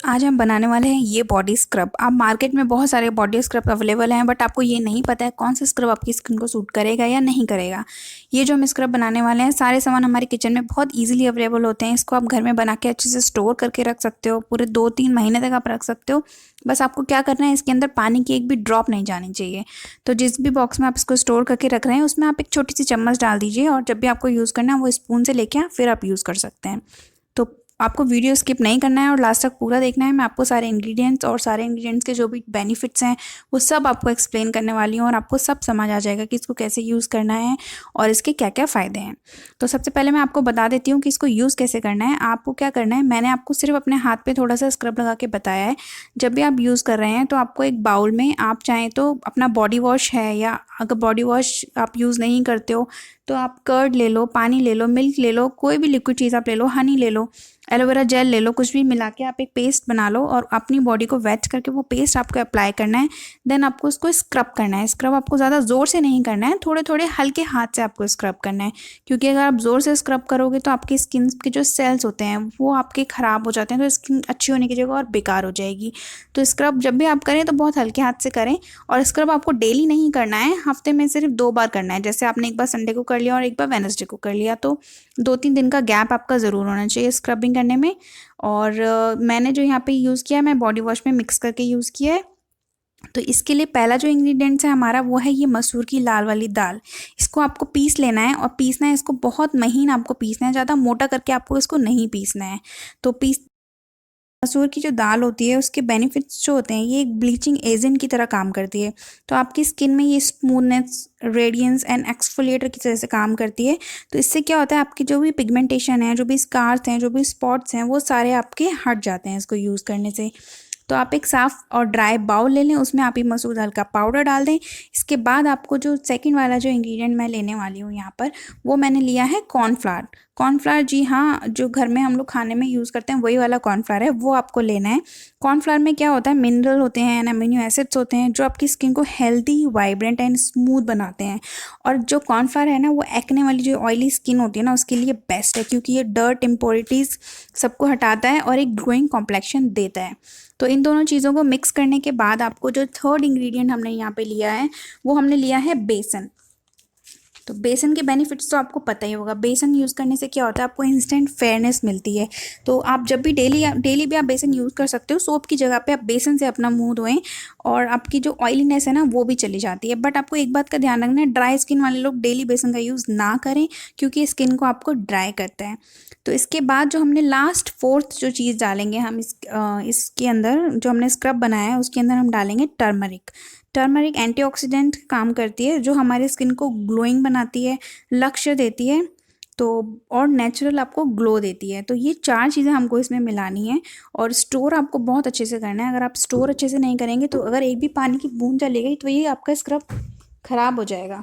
आज हम बनाने वाले हैं ये बॉडी स्क्रब। आप मार्केट में बहुत सारे बॉडी स्क्रब अवेलेबल हैं, बट आपको ये नहीं पता है कौन सा स्क्रब आपकी स्किन को सूट करेगा या नहीं करेगा। ये जो हम स्क्रब बनाने वाले हैं, सारे सामान हमारे किचन में बहुत इजीली अवेलेबल होते हैं। इसको आप घर में बना के अच्छे से स्टोर करके रख सकते हो, पूरे 2-3 महीने तक आप रख सकते हो। बस आपको क्या करना है, इसके अंदर पानी की एक भी ड्रॉप नहीं जानी चाहिए। तो जिस भी बॉक्स में आप इसको स्टोर करके रख रहे हैं, उसमें आप एक छोटी सी चम्मच डाल दीजिए, और जब भी आपको यूज़ करना है वो स्पून से लेके फिर आप यूज़ कर सकते हैं। तो आपको वीडियो स्किप नहीं करना है और लास्ट तक पूरा देखना है। मैं आपको सारे इंग्रेडिएंट्स और सारे इंग्रेडिएंट्स के जो भी बेनिफिट्स हैं वो सब आपको एक्सप्लेन करने वाली हूँ, और आपको सब समझ आ जाएगा कि इसको कैसे यूज़ करना है और इसके क्या क्या फ़ायदे हैं। तो सबसे पहले मैं आपको बता देती हूँ कि इसको यूज़ कैसे करना है। आपको क्या करना है, मैंने आपको सिर्फ अपने हाथ पे थोड़ा सा स्क्रब लगा के बताया है। जब भी आप यूज़ कर रहे हैं तो आपको एक बाउल में, आप चाहें तो अपना बॉडी वॉश है, या अगर बॉडी वॉश आप यूज़ नहीं करते हो तो आप कर्ड ले लो, पानी ले लो, मिल्क ले लो, कोई भी लिक्विड चीज़ आप ले लो, हनी ले लो, एलोवेरा जेल ले लो, कुछ भी मिला के आप एक पेस्ट बना लो और अपनी बॉडी को वेट करके वो पेस्ट आपको अप्लाई करना है। देन आपको उसको स्क्रब करना है। स्क्रब आपको ज़्यादा ज़ोर से नहीं करना है, थोड़े थोड़े हल्के हाथ से आपको स्क्रब करना है, क्योंकि अगर आप ज़ोर से स्क्रब करोगे तो आपकी स्किन के जो सेल्स होते हैं वो आपके ख़राब हो जाते हैं, तो स्किन अच्छी होने की जगह और बेकार हो जाएगी। तो स्क्रब जब भी आप करें तो बहुत हल्के हाथ से करें, और स्क्रब आपको डेली नहीं करना है, हफ्ते में सिर्फ 2 बार करना है। जैसे आपने एक बार संडे को कर लिया और एक बार वेडनेसडे को कर लिया, तो 2-3 दिन का गैप आपका ज़रूर होना चाहिए स्क्रबिंग करने में। और मैंने जो यहाँ पे यूज़ किया है, मैं बॉडी वॉश में मिक्स करके यूज़ किया है। तो इसके लिए पहला जो इंग्रेडिएंट्स है हमारा, वो है ये मसूर की लाल वाली दाल। इसको आपको पीस लेना है, और पीसना है इसको बहुत महीन आपको पीसना है, ज़्यादा मोटा करके आपको इसको नहीं पीसना है। तो मसूर की जो दाल होती है उसके बेनिफिट्स जो होते हैं, ये एक ब्लीचिंग एजेंट की तरह काम करती है। तो आपकी स्किन में ये स्मूथनेस, रेडियंस एंड एक्सफोलिएटर की तरह से काम करती है। तो इससे क्या होता है, आपकी जो भी पिगमेंटेशन है, जो भी स्कार्स हैं, जो भी स्पॉट्स हैं, वो सारे आपके हट जाते हैं इसको यूज़ करने से। तो आप एक साफ़ और ड्राई बाउल ले लें, उसमें आप ये मसूर दाल का पाउडर डाल दें। इसके बाद आपको जो सेकंड वाला जो इंग्रेडिएंट मैं लेने वाली हूँ यहाँ पर, वो मैंने लिया है कॉर्नफ्लावर। कॉर्नफ्लावर, जी हाँ, जो घर में हम लोग खाने में यूज़ करते हैं वही वाला कॉर्नफ्लावर है, वो आपको लेना है। कॉर्नफ्लावर में क्या होता है, मिनरल होते हैं एंड अमीनो एसिड्स होते हैं, जो आपकी स्किन को हेल्दी, वाइब्रेंट एंड स्मूथ बनाते हैं। और जो कॉर्नफ्लावर है ना, वो एक्ने वाली जो ऑयली स्किन होती है ना, उसके लिए बेस्ट है, क्योंकि ये डर्ट, इम्प्योरिटीज़ सबको हटाता है और एक ग्लोइंग कॉम्प्लेक्शन देता है। तो इन दोनों चीज़ों को मिक्स करने के बाद आपको जो थर्ड इंग्रेडिएंट हमने यहाँ पे लिया है, वो हमने लिया है बेसन। तो बेसन के बेनिफिट्स तो आपको पता ही होगा। बेसन यूज़ करने से क्या होता है, आपको इंस्टेंट फेयरनेस मिलती है। तो आप जब भी डेली भी आप बेसन यूज़ कर सकते हो। सोप की जगह पे आप बेसन से अपना मुंह धोएं, और आपकी जो ऑयलीनेस है ना, वो भी चली जाती है। बट आपको एक बात का ध्यान रखना है, ड्राई स्किन वाले लोग डेली बेसन का यूज़ ना करें, क्योंकि स्किन को आपको ड्राई करता है। तो इसके बाद जो हमने लास्ट फोर्थ जो चीज़ डालेंगे हम इसके अंदर, जो हमने स्क्रब बनाया है उसके अंदर हम डालेंगे टर्मरिक। टर्मरिक एंटीऑक्सीडेंट काम करती है, जो हमारी स्किन को ग्लोइंग बनाती है, लक्ष्य देती है, तो और नेचुरल आपको ग्लो देती है। तो ये 4 चीज़ें हमको इसमें मिलानी है, और स्टोर आपको बहुत अच्छे से करना है। अगर आप स्टोर अच्छे से नहीं करेंगे तो अगर एक भी पानी की बूंद चली गई तो ये आपका स्क्रब ख़राब हो जाएगा।